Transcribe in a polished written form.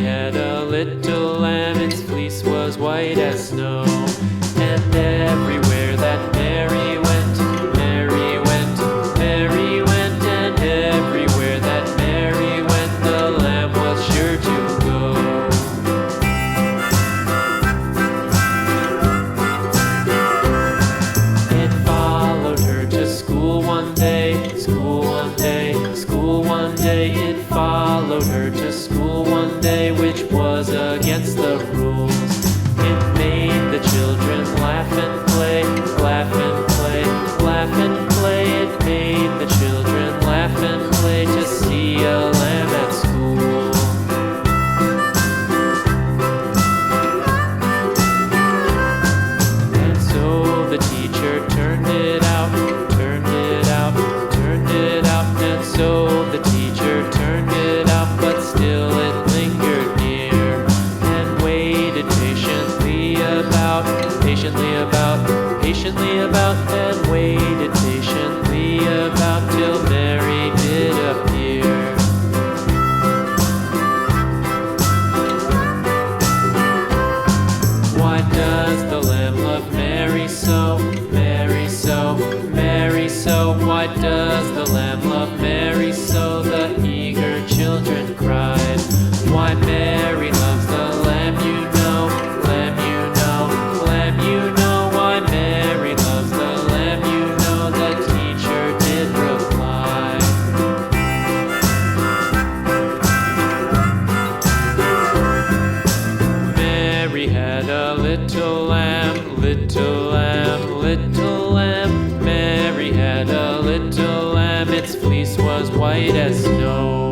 had a little lamb, its fleece was white as snow. And everywhere that Mary went, Mary went, Mary went, and everywhere that Mary went, the lamb was sure to go. It followed her to school one day, school one day, school one day. It followed her to school one day, which was against the rules. It made the children laugh and play, laugh and play, laugh and play. It made the children laugh and play to see a lamb at school. And so the teacher turned it out, turned it out, turned it out. And so the teacher turned it out, but still it lingered near and waited patiently about, patiently about, and waited patiently about till Mary did appear. Why does the lamb love Mary so, Mary so, Mary so? Why does the lamb love Mary so? The eager children cried. Why Mary loves the lamb, you know, lamb, you know, lamb, you know. Why Mary loves the lamb, you know, the teacher did reply. Mary had a little lamb, little lamb, little lamb. Mary had a little lamb, its fleece was white as snow.